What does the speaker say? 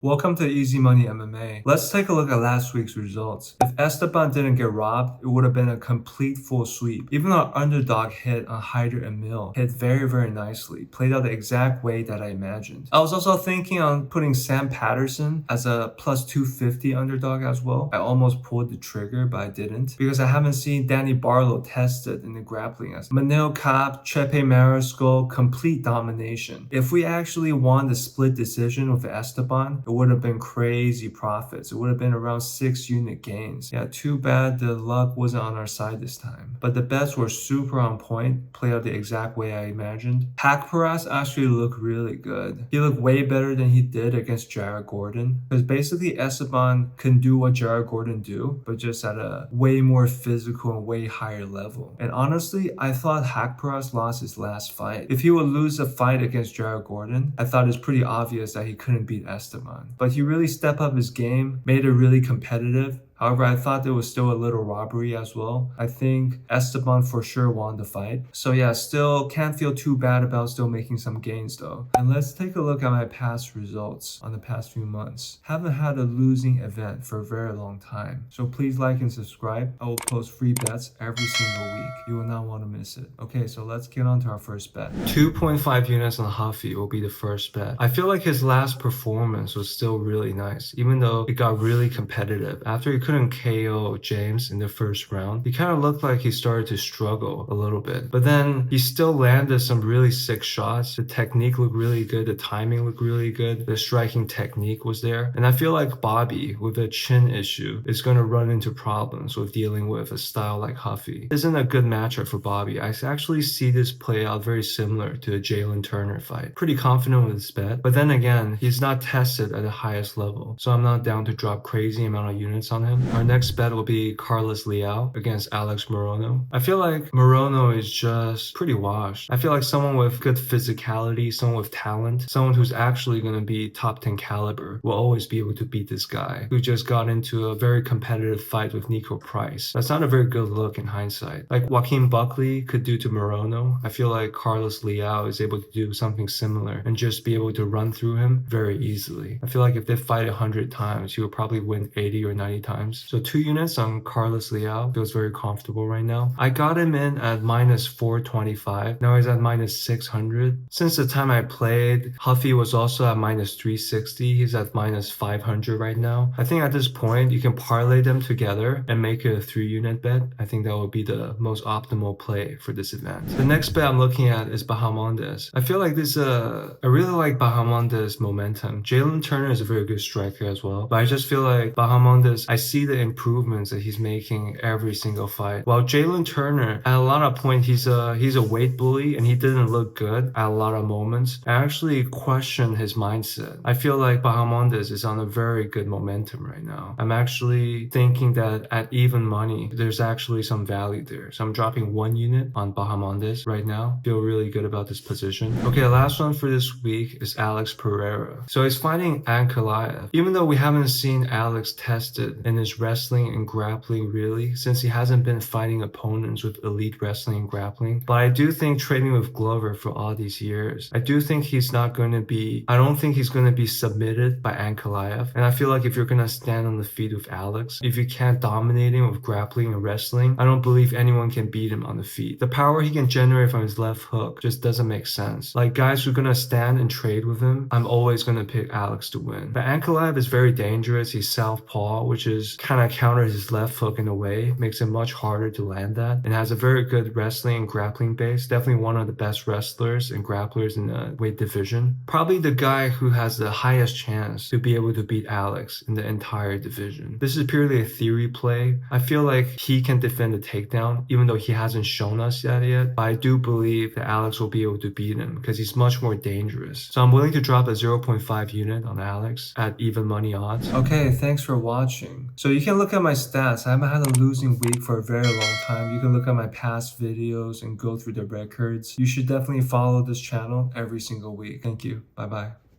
Welcome to Easy Money MMA. Let's take a look at last week's results. If Esteban didn't get robbed, it would have been a complete full sweep. Even our underdog hit on Hyder and Mill hit very nicely, played out the exact way that I imagined. I was also thinking on putting Sam Patterson as a plus 250 underdog as well. I almost pulled the trigger, but I didn't because I haven't seen Danny Barlow tested in the grappling as Manil Kape, Chepe Mariscal, complete domination. If we actually won the split decision with Esteban, it would have been crazy profits. It would have been around 6 unit gains. Yeah, too bad the luck wasn't on our side this time. But the bets were super on point, played out the exact way I imagined. Haqparast actually looked really good. He looked way better than he did against Jared Gordon. Because basically Esteban can do what Jared Gordon do, but just at a way more physical and way higher level. And honestly, I thought Haqparast lost his last fight. If he would lose a fight against Jared Gordon, I thought it's pretty obvious that he couldn't beat Esteban. But he really stepped up his game, made it really competitive. However, I thought there was still a little robbery as well. I think Esteban for sure won the fight. So yeah, still can't feel too bad about still making some gains though. And let's take a look at my past results on the past few months. Haven't had a losing event for a very long time. So please like and subscribe. I will post free bets every single week. You will not want to miss it. Okay, so let's get on to our first bet. 2.5 units on Huffy will be the first bet. I feel like his last performance was still really nice, even though it got really competitive. After he couldn't KO James in the first round, he kind of looked like he started to struggle a little bit. But then he still landed some really sick shots. The technique looked really good. The timing looked really good. The striking technique was there. And I feel like Bobby, with a chin issue, is going to run into problems with dealing with a style like Huffy. Isn't a good matchup for Bobby. I actually see this play out very similar to the Jalen Turner fight. Pretty confident with this bet. But then again, he's not tested at the highest level. So I'm not down to drop crazy amount of units on him. Our next bet will be Carlos Leal against Alex Morono. I feel like Morono is just pretty washed. I feel like someone with good physicality, someone with talent, someone who's actually going to be top 10 caliber will always be able to beat this guy who just got into a very competitive fight with Nico Price. That's not a very good look in hindsight. Like Joaquin Buckley could do to Morono, I feel like Carlos Leal is able to do something similar and just be able to run through him very easily. I feel like if they fight 100 times, he will probably win 80 or 90 times. So 2 units on Carlos Leal feels very comfortable right now. I got him in at minus 425. Now he's at minus 600. Since the time I played, Huffy was also at minus 360. He's at minus 500 right now. I think at this point, you can parlay them together and make it a 3 unit bet. I think that would be the most optimal play for this event. The next bet I'm looking at is Bahamondes. I feel like I really like Bahamondes' momentum. Jalen Turner is a very good striker as well, but I just feel like Bahamondes, I see the improvements that he's making every single fight. While Jalen Turner, at a lot of points, he's a weight bully and he didn't look good at a lot of moments. I actually question his mindset. I feel like Bahamondes is on a very good momentum right now. I'm actually thinking that at even money, there's actually some value there. So I'm dropping 1 unit on Bahamondes right now. Feel really good about this position. Okay, the last one for this week is Alex Pereira. So he's fighting Ankalaev. Even though we haven't seen Alex tested in his wrestling and grappling really, since he hasn't been fighting opponents with elite wrestling and grappling. But I do think training with Glover for all these years, I don't think he's going to be submitted by Ankalaev. And I feel like if you're going to stand on the feet with Alex, if you can't dominate him with grappling and wrestling, I don't believe anyone can beat him on the feet. The power he can generate from his left hook just doesn't make sense. Like guys who are going to stand and trade with him, I'm always going to pick Alex to win. But Ankalaev is very dangerous. He's southpaw, which is kind of counters his left hook in a way, makes it much harder to land that, and has a very good wrestling and grappling base. Definitely one of the best wrestlers and grapplers in the weight division. Probably the guy who has the highest chance to be able to beat Alex in the entire division. This is purely a theory play. I feel like he can defend the takedown, even though he hasn't shown us that yet. But I do believe that Alex will be able to beat him because he's much more dangerous. So I'm willing to drop a 0.5 unit on Alex at even money odds. Okay, thanks for watching. So you can look at my stats. I haven't had a losing week for a very long time. You can look at my past videos and go through the records. You should definitely follow this channel every single week. Thank you. Bye bye.